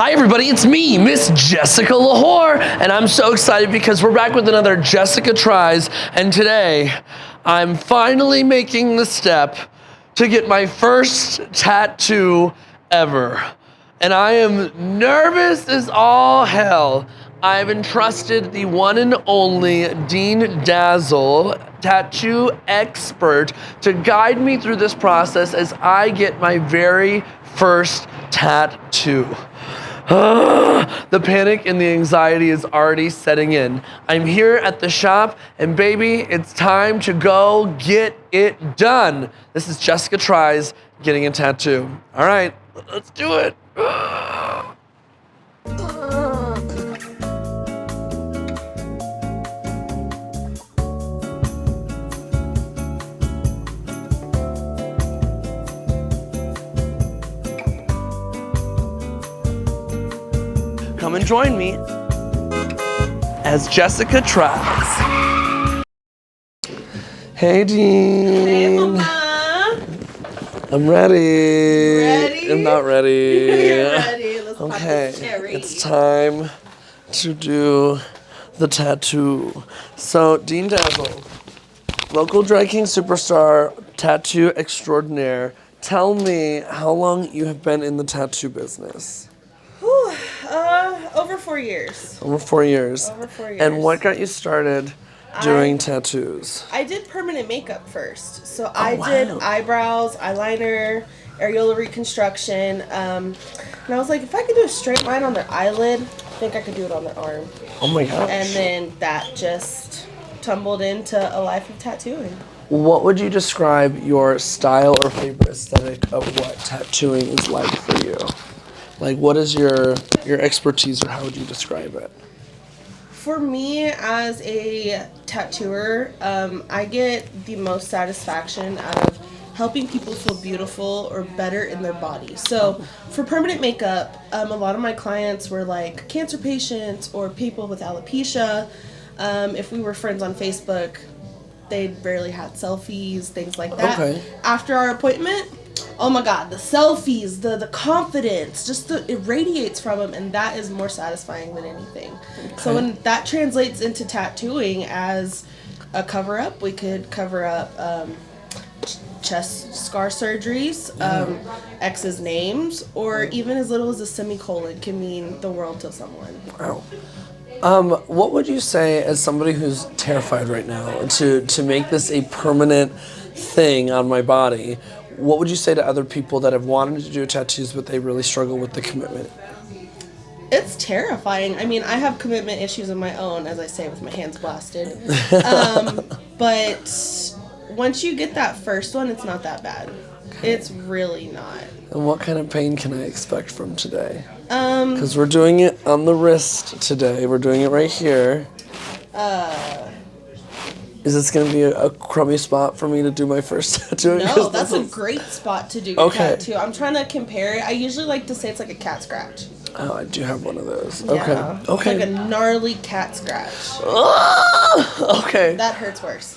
Hi everybody, it's me, Miss Jessica Lahore, and I'm so excited because we're back with another Jessica Tries, and today I'm finally making the step to get my first tattoo ever. And I am nervous as all hell. I've entrusted the one and only Dean Dazzle, tattoo expert, to guide me through this process as I get my very first tattoo. The panic and the anxiety is already setting in. I'm here at the shop, and baby, it's time to go get it done. This is Jessica Tries Getting a Tattoo. All right, let's do it. Come and join me as Jessica Tries. Hey, Dean. Hey, Mama. I'm ready. Ready? I'm not ready. You're ready. Let's pop this cherry. It's time to do the tattoo. So, Dean Dazzle, local drag king superstar, tattoo extraordinaire. Tell me how long you have been in the tattoo business. Over 4 years. Over 4 years. Over 4 years. And what got you started doing tattoos? I did permanent makeup first. So I did eyebrows, eyeliner, areola reconstruction. And I was like, if I could do a straight line on their eyelid, I think I could do it on their arm. Oh my gosh. And then that just tumbled into a life of tattooing. What would you describe your style or favorite aesthetic of what tattooing is like for you? Like, what is your expertise, or how would you describe it? For me, as a tattooer, I get the most satisfaction out of helping people feel beautiful or better in their body. So for permanent makeup, a lot of my clients were like cancer patients or people with alopecia. If we were friends on Facebook, they barely had selfies, things like that. Okay. After our appointment, oh my God, the selfies, the confidence, it radiates from them, and that is more satisfying than anything. Okay. So when that translates into tattooing as a cover-up, we could cover up chest scar surgeries, exes' names, or even as little as a semicolon can mean the world to someone. Wow. What would you say, as somebody who's terrified right now, to make this a permanent thing on my body? What would you say to other people that have wanted to do tattoos but they really struggle with the commitment? It's terrifying. I mean, I have commitment issues of my own, as I say, with my hands blasted. But once you get that first one, it's not that bad. Okay. It's really not. And what kind of pain can I expect from today? Because we're doing it on the wrist today. We're doing it right here. Is this going to be a crummy spot for me to do my first tattoo? No, that's a great spot to do your tattoo. I'm trying to compare it. I usually like to say it's like a cat scratch. Oh, I do have one of those. Yeah. Okay. Like a gnarly cat scratch. Okay. That hurts worse.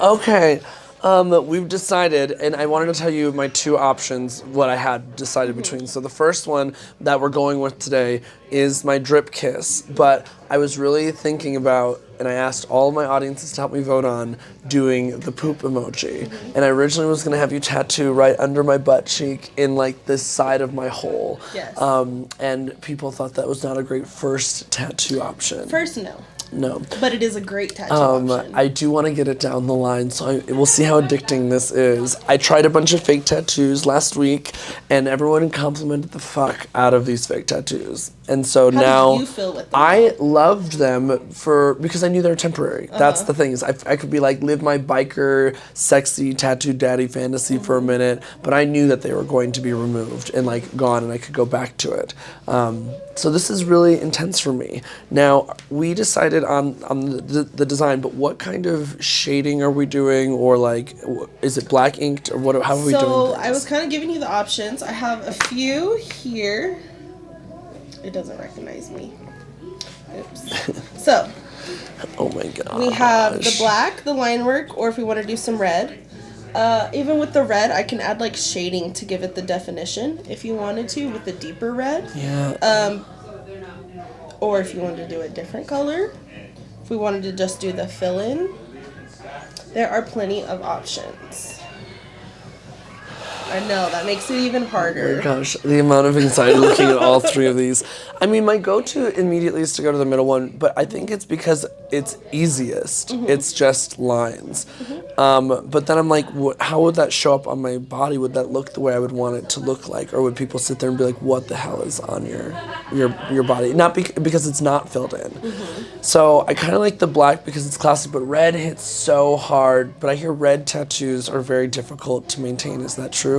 Okay. We've decided, and I wanted to tell you my two options, what I had decided between. So the first one that we're going with today is my drip kiss, but I was really thinking about, and I asked all of my audiences to help me vote on doing the poop emoji. And I originally was gonna have you tattoo right under my butt cheek in like this side of my hole. Yes. And people thought that was not a great first tattoo option. First, no. No. But it is a great tattoo option. I do want to get it down the line, so we'll see how addicting this is. I tried a bunch of fake tattoos last week, and everyone complimented the fuck out of these fake tattoos. And so How did you feel with them? I loved them because I knew they were temporary. That's the thing, is I could be like, live my biker, sexy, tattooed daddy fantasy for a minute, but I knew that they were going to be removed and like gone, and I could go back to it. So this is really intense for me. Now, we decided on the design, but what kind of shading are we doing, or like, is it black inked, or what? How are we doing So this? I was kind of giving you the options. I have a few here. It doesn't recognize me. Oops. So Oh my god. we have the black, the line work, or if we want to do some red. Even with the red, I can add like shading to give it the definition if you wanted to with the deeper red. Yeah. Or if you wanted to do a different color. If we wanted to just do the fill-in. There are plenty of options. I know, that makes it even harder. Oh my gosh, the amount of anxiety looking at all three of these. I mean, my go-to immediately is to go to the middle one, but I think it's because it's easiest. It's just lines. But then I'm like, how would that show up on my body? Would that look the way I would want it to look like? Or would people sit there and be like, what the hell is on your body? Not because it's not filled in. So I kind of like the black because it's classic, but red hits so hard. But I hear red tattoos are very difficult to maintain. Is that true?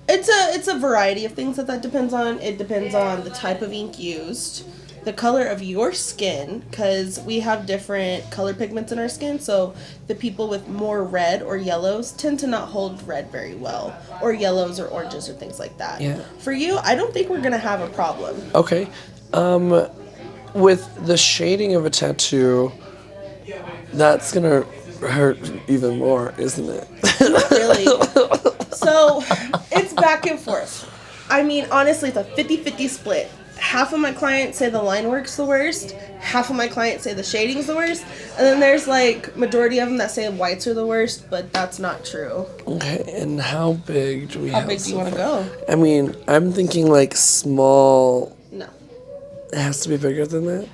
It's a variety of things that depends on. It depends on the type of ink used, the color of your skin, because we have different color pigments in our skin. So the people with more red or yellows tend to not hold red very well, or yellows or oranges or things like that. Yeah. For you, I don't think we're gonna have a problem. Okay. With the shading of a tattoo, that's gonna hurt even more, isn't it? Not really. So it's back and forth. I mean, honestly, it's a 50-50 split. Half of my clients say the line work's the worst. Half of my clients say the shading's the worst. And then there's like majority of them that say whites are the worst, but that's not true. Okay, and how big do we have? How big do you want to go? I mean, I'm thinking like small. No. It has to be bigger than that?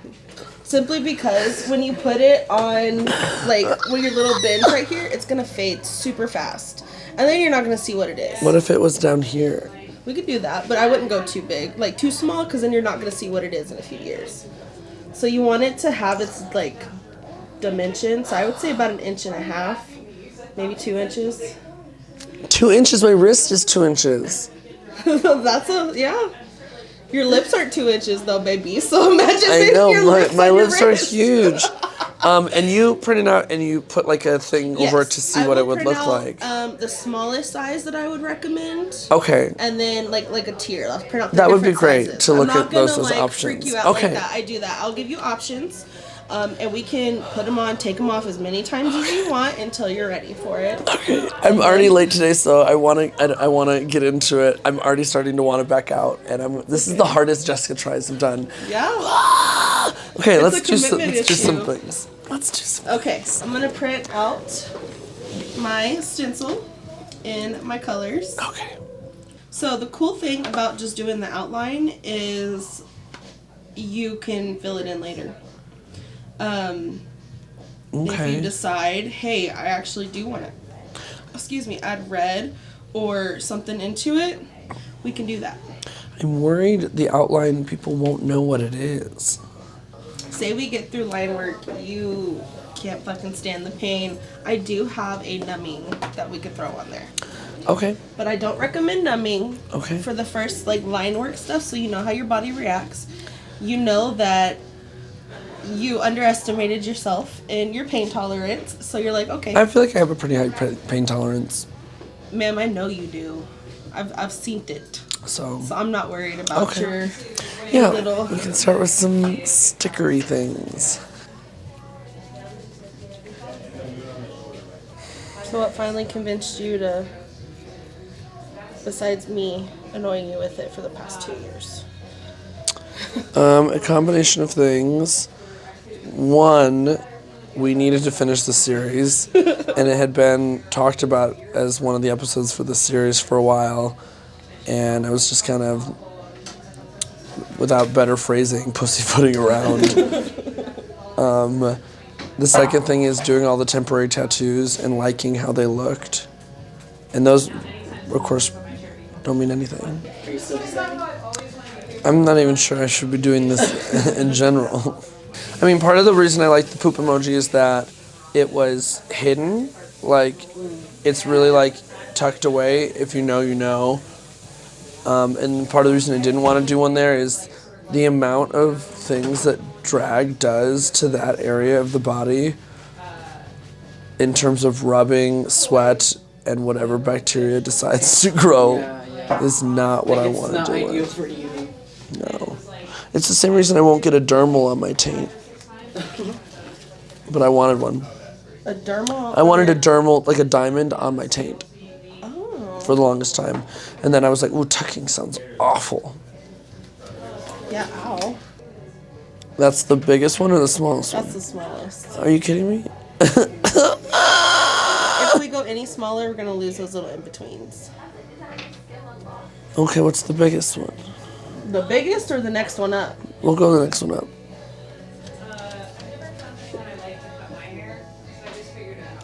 Simply because when you put it on, like, with your little bins right here, it's going to fade super fast. And then you're not going to see what it is. What if it was down here? We could do that, but I wouldn't go too big. Like, too small, because then you're not going to see what it is in a few years. So you want it to have its, like, dimension. So I would say about 1.5 inches, maybe 2 inches. 2 inches? My wrist is 2 inches. Yeah. Your lips aren't 2 inches though, baby. So imagine I know, your lips my on your lips are wrist. huge. And you print it out and you put like a thing over it to see what it would look like. The smallest size that I would recommend. Okay. And then like a tier. I'll print out the That would be different great sizes. to look I'm not at those gonna, as like, options. Freak you out Okay. like that. I do that. I'll give you options. And we can put them on, take them off as many times as you want until you're ready for it. Okay, I'm already late today, so I wanna get into it. I'm already starting to want to back out, and this is the hardest Jessica tries I've done. Yeah. Okay, It's let's a do some commitment things. Let's do some. Okay, I'm gonna print out my stencil in my colors. Okay. So the cool thing about just doing the outline is you can fill it in later. If you decide, hey, I actually do want to, add red or something into it, we can do that. I'm worried the outline people won't know what it is. Say we get through line work, you can't fucking stand the pain. I do have a numbing that we could throw on there. Okay. But I don't recommend numbing Okay. for the first like line work stuff, so you know how your body reacts. You know that you underestimated yourself and your pain tolerance, so you're like, okay. I feel like I have a pretty high pain tolerance. Ma'am, I know you do. I've seen it. So I'm not worried about your yeah, little. we can start with some stickery things. So what finally convinced you to, besides me annoying you with it for the past 2 years? A combination of things. One, we needed to finish the series, and it had been talked about as one of the episodes for the series for a while, and I was just kind of, without better phrasing, pussyfooting around. The second thing is doing all the temporary tattoos and liking how they looked, and those, of course, don't mean anything. Are you still deciding? I'm not even sure I should be doing this in general. I mean, part of the reason I like the poop emoji is that it was hidden. Like, it's really, like, tucked away. If you know, you know. And part of the reason I didn't want to do one there is the amount of things that drag does to that area of the body in terms of rubbing, sweat, and whatever bacteria decides to grow is not what I want to do. It's not ideal for you. No. It's the same reason I won't get a dermal on my taint. But I wanted one. A dermal? I wanted a dermal, like a diamond on my taint Oh. for the longest time. And then I was like, ooh, tucking sounds awful. Yeah, ow. That's the biggest one or the smallest one? That's the smallest. Are you kidding me? If we go any smaller, we're going to lose those little in-betweens. Okay, what's the biggest one? The biggest or the next one up? We'll go the next one up.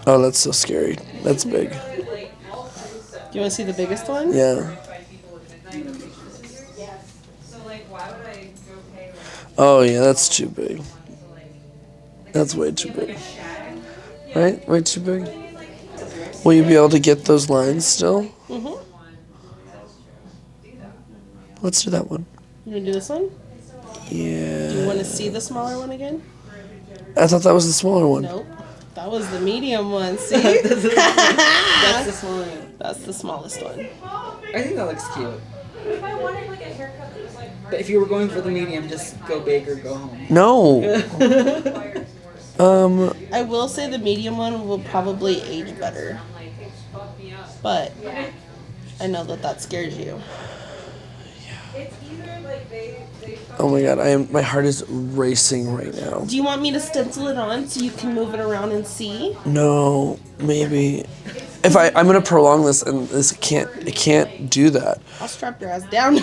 Oh, that's so scary. That's big. Do you want to see the biggest one? Yeah. Oh, yeah, that's too big. That's way too big. Right? Way too big? Will you be able to get those lines still? Mm-hmm. Let's do that one. You want to do this one? Yeah. Do you want to see the smaller one again? I thought that was the smaller one. Nope. That was the medium one, see? That's the smaller one. That's the smallest one. I think that looks cute. But if you were going for the medium, just go big or go home. No. I will say the medium one will probably age better. But I know that scares you. Oh my god, my heart is racing right now. Do you want me to stencil it on so you can move it around and see? No, maybe. If I'm gonna prolong this and it can't do that. I'll strap your ass down.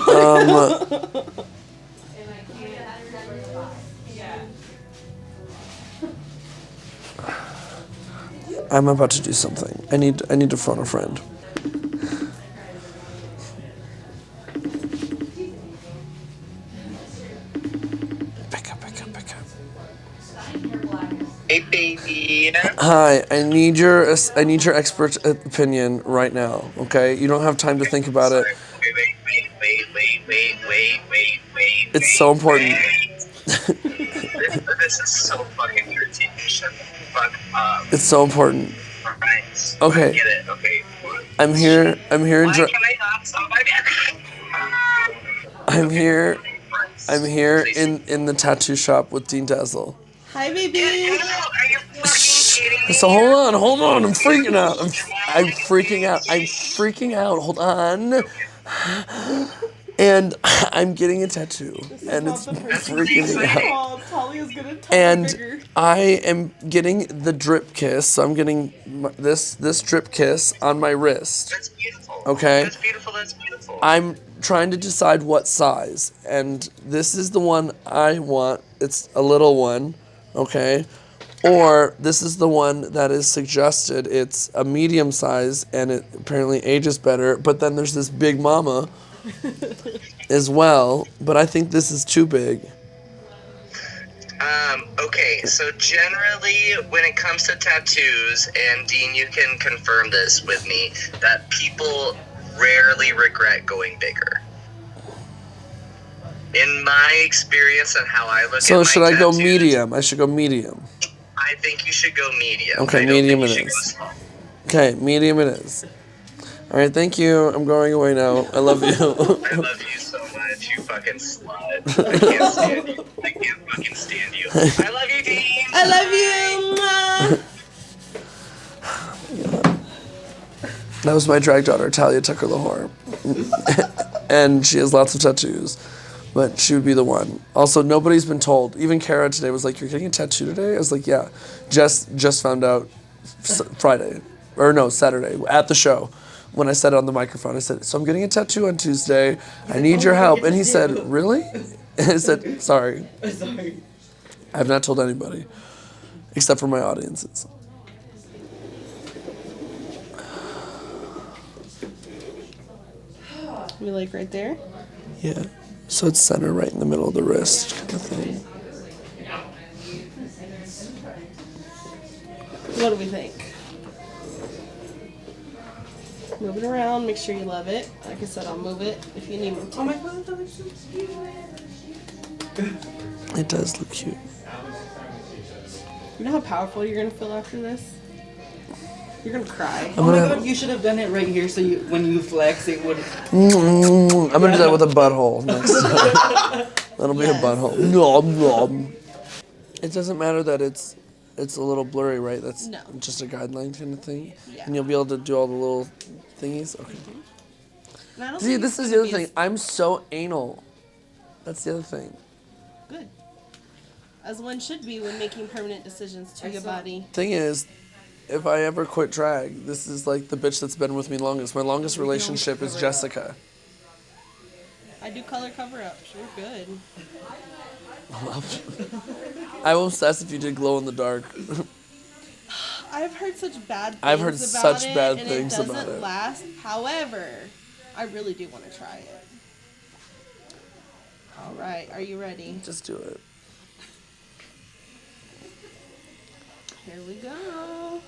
I'm about to do something. I need to phone a friend. Pick up. Hey, baby. Hi, I need your expert opinion right now. Okay, you don't have time to think about it. Wait. It's so important. This is so fucking irritating. Shut the fuck up. It's so important. Right. Okay. I get it. Okay. I'm here. Why can I not stop my I'm here in the tattoo shop with Dean Dazzle. Hi, baby. Are you fucking kidding me? So hold on. I'm freaking out. I'm freaking out. Hold on. And I'm getting a tattoo, and it's freaking me out. Talia's gonna And bigger. I am getting the drip kiss. So I'm getting this drip kiss on my wrist. That's beautiful. Okay. That's beautiful. I'm trying to decide what size, and this is the one I want. It's a little one, okay? Or this is the one that is suggested. It's a medium size, and it apparently ages better. But then there's this big mama as well. But I think this is too big. Okay, so generally when it comes to tattoos, and Dean, you can confirm this with me, that people rarely regret going bigger. In my experience and how I look at So my should I go tattoos, medium? I should go medium. I think you should go medium. Okay, I don't medium think it you should is. go small. Okay, medium it is. All right, thank you. I'm going away now. I love you. I love you so much, you fucking slut. I can't stand you. I can't fucking stand you. I love you, Dean. I love you. Mwah. That was my drag daughter, Talia Tucker Lahore. And she has lots of tattoos, but she would be the one. Also, nobody's been told. Even Kara today was like, "You're getting a tattoo today?" I was like, "Yeah." Just found out Friday, or no, Saturday at the show. When I said it on the microphone, I said, "So I'm getting a tattoo on Tuesday. I need your help." And he said, "Really?" And I said, "Sorry. Sorry. I have not told anybody, except for my audiences." We like right there. Yeah. So it's centered right in the middle of the wrist kind of thing. What do we think? Move it around. Make sure you love it. Like I said, I'll move it if you need me to. Oh my god, that looks so cute. It does look cute. You know how powerful you're gonna feel after this? You're gonna cry. Oh my god, you should have done it right here so when you flex it would. I'm gonna do that with a butthole next time. That'll be a butthole. Nom, nom. It doesn't matter that it's It's a little blurry, right? That's No. just a guideline kind of thing? Yeah. And you'll be able to do all the little thingies? Okay. And I don't See, think this it's is the gonna other be thing. I'm so anal. That's the other thing. Good. As one should be when making permanent decisions to your body. Thing is, if I ever quit drag, this is like the bitch that's been with me longest. My longest relationship is Jessica. I do color cover-ups. We're good. I'm obsessed if you did glow in the dark. I've heard such bad things I've heard about such it, bad and things it about doesn't it. last. However, I really do want to try it. All right, are you ready? Just do it. Here we go.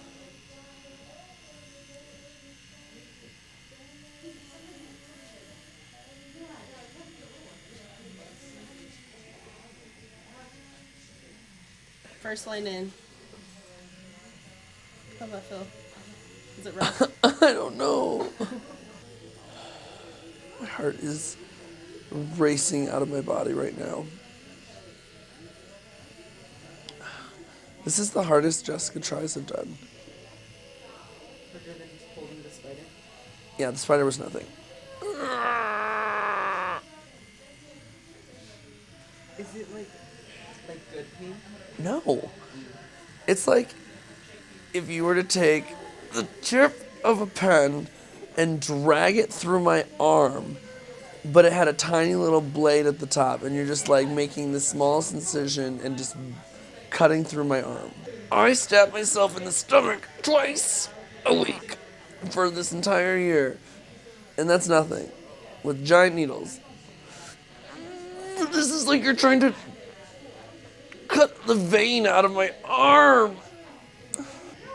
First line in. How about Phil? Is it rough? I don't know. My heart is racing out of my body right now. This is the hardest Jessica tries have done. Harder than holding the spider. Yeah, the spider was nothing. Is it like good pain? No. It's like if you were to take the tip of a pen and drag it through my arm, but it had a tiny little blade at the top, and you're just like making the smallest incision and just cutting through my arm. I stab myself in the stomach twice a week for this entire year, and that's nothing, with giant needles. This is like you're trying to cut the vein out of my arm.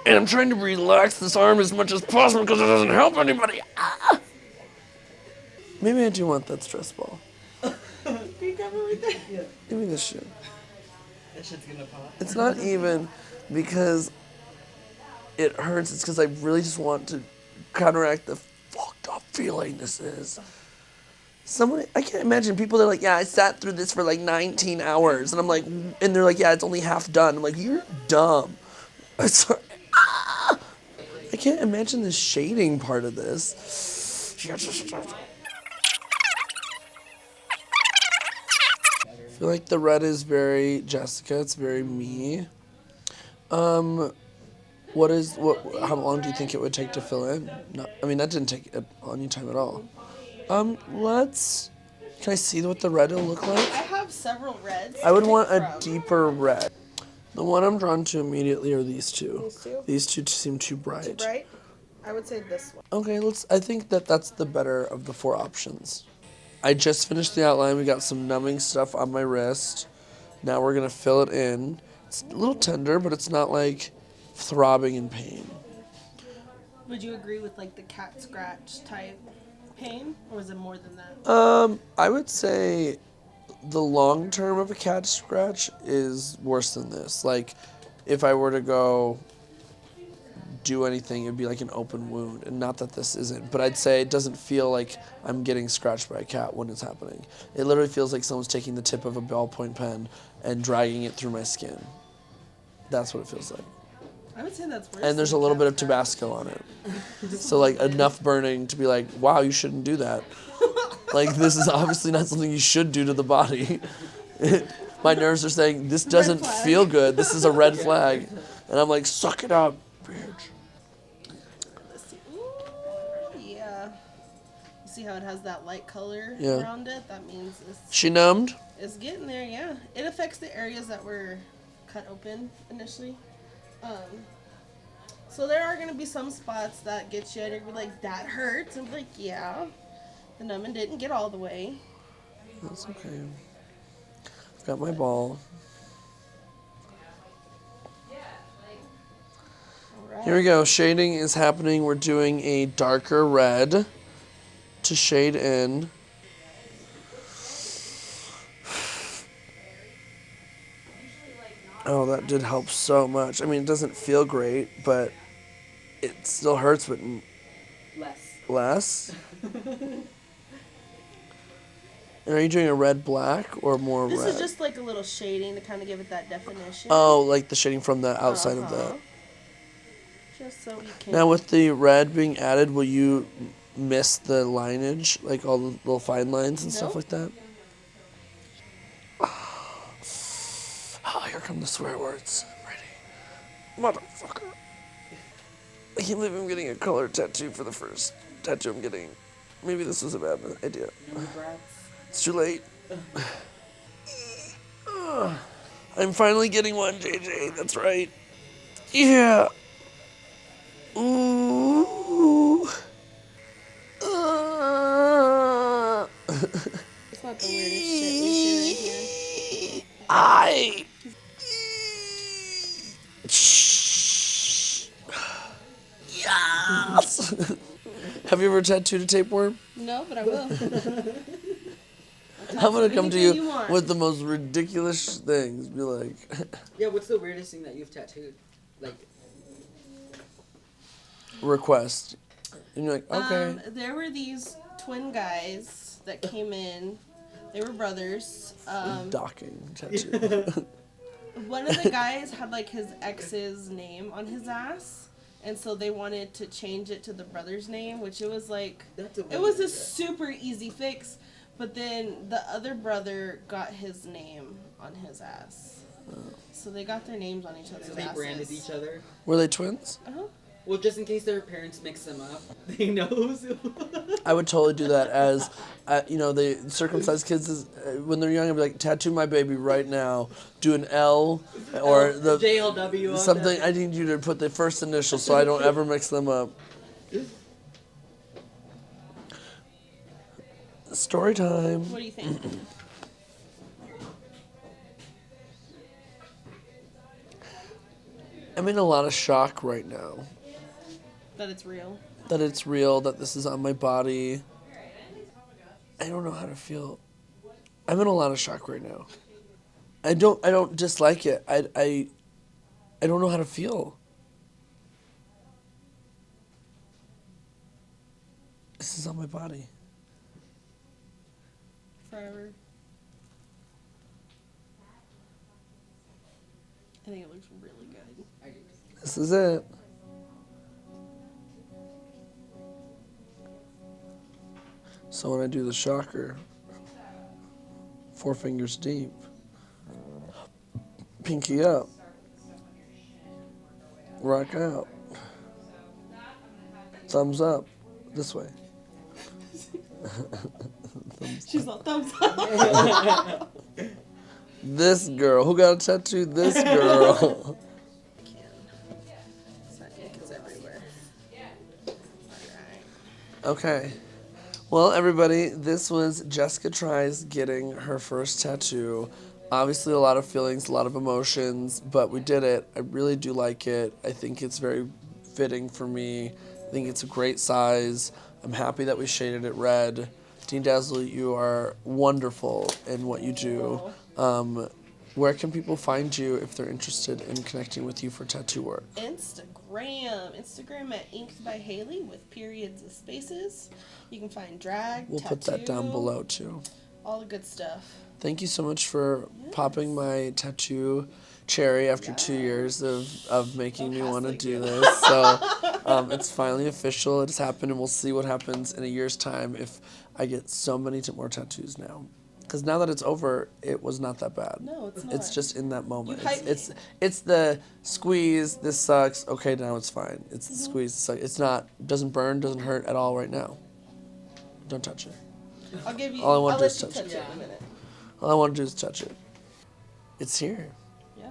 And I'm trying to relax this arm as much as possible because it doesn't help anybody. Ah! Maybe I do want that stress ball. Can you grab it right there? Yeah. Give me this shit. That shit's gonna pop. It's not even because it hurts. It's because I really just want to counteract the fucked up feeling this is. I can't imagine people that are like, yeah, I sat through this for like 19 hours. And I'm like, and they're like, yeah, it's only half done. I'm like, you're dumb. I'm sorry. Ah! I can't imagine the shading part of this. I feel like the red is very Jessica. It's very me. How long do you think it would take to fill in? No, I mean, that didn't take any time at all. Can I see what the red will look like? I have several reds. I would want a deeper red. The one I'm drawn to immediately are these two. These two? These two seem too bright. Too bright? I would say this one. Okay, I think that's the better of the four options. I just finished the outline. We got some numbing stuff on my wrist. Now we're gonna fill it in. It's a little tender, but it's not like throbbing in pain. Would you agree with like the cat scratch type pain, or is it more than that? I would say the long term of a cat scratch is worse than this. Like, if I were to go do anything, it'd be like an open wound, and not that this isn't, but I'd say it doesn't feel like I'm getting scratched by a cat when it's happening. It literally feels like someone's taking the tip of a ballpoint pen and dragging it through my skin. That's what it feels like. I would say that's worse. And there's a than little bit of cat Tabasco on it. So like enough burning to be like, wow, you shouldn't do that. Like, this is obviously not something you should do to the body. My nerves are saying, this doesn't feel good. This is a red flag. And I'm like, suck it up, bitch. Let's see. Ooh, yeah. You see how it has that light color Yeah. around it? That means She numbed? it's getting there, yeah. It affects the areas that were cut open initially. So there are going to be some spots that get you and you're like, that hurts. And I'm like, yeah. The numbing didn't get all the way. That's okay. I've got my ball. All right. Here we go. Shading is happening. We're doing a darker red to shade in. Oh, that did help so much. I mean, it doesn't feel great, but it still hurts, but Less. less. And are you doing a red black or more This red? is just like a little shading to kind of give it that definition. Oh, like the shading from the outside of the. Just so we can. Now with the red being added, will you miss the lineage, like all the little fine lines and stuff Nope. like that? Oh, here come the swear words. Ready? Motherfucker. I can't believe I'm getting a color tattoo for the first tattoo I'm getting. Maybe this was a bad idea. It's too late. I'm finally getting one, JJ. That's right. Yeah. Ooh. It's not the weirdest shit we see right here. I. Yes. Have you ever tattooed a tapeworm? No, but I will. I'm gonna come to Anything you you want. with the most ridiculous things. Be like, Yeah, what's the weirdest thing that you've tattooed? Like, request. And you're like, okay. There were these twin guys that came in. They were brothers. Docking tattoo. One of the guys had like his ex's name on his ass, and so they wanted to change it to the brother's name, which it was like it was a super easy fix. But then the other brother got his name on his ass, so they got their names on each other's so they asses. branded each other? Were they twins? Uh-huh. Well, just in case their parents mix them up, they know who's who. I would totally do that as, the circumcised kids, when they're young, I'd be like, tattoo my baby right now. Do an L or the JLW on something. that. I need you to put the first initial so I don't ever mix them up. Story time. What do you think? I'm in a lot of shock right now. That it's real. That it's real, that this is on my body. I don't know how to feel. I'm in a lot of shock right now. I don't dislike it. I don't know how to feel. This is on my body. Forever. I think it looks really good. This is it. So when I do the shocker, 4 fingers deep, pinky up, rock out, thumbs up, this way. She's all thumbs up. This girl, who got a tattoo? This girl. Ink is everywhere. Okay. Well, everybody, this was Jessica Tries getting her first tattoo. Obviously, a lot of feelings, a lot of emotions, but we did it. I really do like it. I think it's very fitting for me. I think it's a great size. I'm happy that we shaded it red. Dean Dazzle, you are wonderful in what you do. Where can people find you if they're interested in connecting with you for tattoo work? Instagram at Inked by Haley with periods and spaces. You can find drag, We'll tattoo, put that down below, too. all the good stuff. Thank you so much for popping my tattoo cherry after 2 years of making me want to do this. So it's finally official. It's happened, and we'll see what happens in a year's time if I get so many more tattoos now. Because now that it's over, it was not that bad. No, it's not. It's just in that moment. You hype me. It's the squeeze. This sucks. Okay, now it's fine. It's the squeeze. This sucks. It's not. Doesn't burn. Doesn't hurt at all right now. Don't touch it. I'll give you. All I want I'll to do let is you touch touch it in a minute. All I want to do is touch it. It's here. Yeah.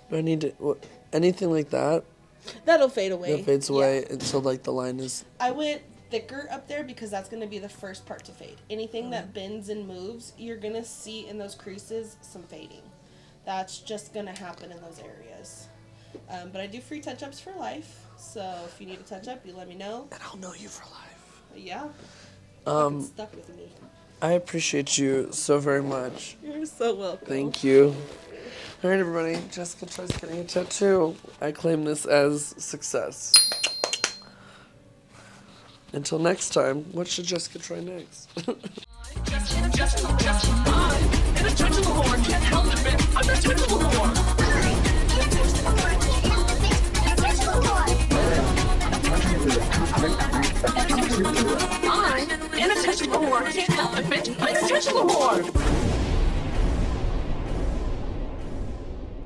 Do I need to anything like that? That'll fade away. That fades away until like the line is. I went thicker up there because that's going to be the first part to fade. Anything that bends and moves, you're going to see in those creases some fading. That's just going to happen in those areas. But I do free touch-ups for life. So if you need a touch-up, you let me know. And I'll know you for life. Yeah. Fucking stuck with me. I appreciate you so very much. You're so welcome. Thank you. All right, everybody. Jessica tries getting a tattoo. I claim this as success. Until next time, what should Jessica try next? I'm an intentional whore. Can't help it, bitch. I'm an intentional whore.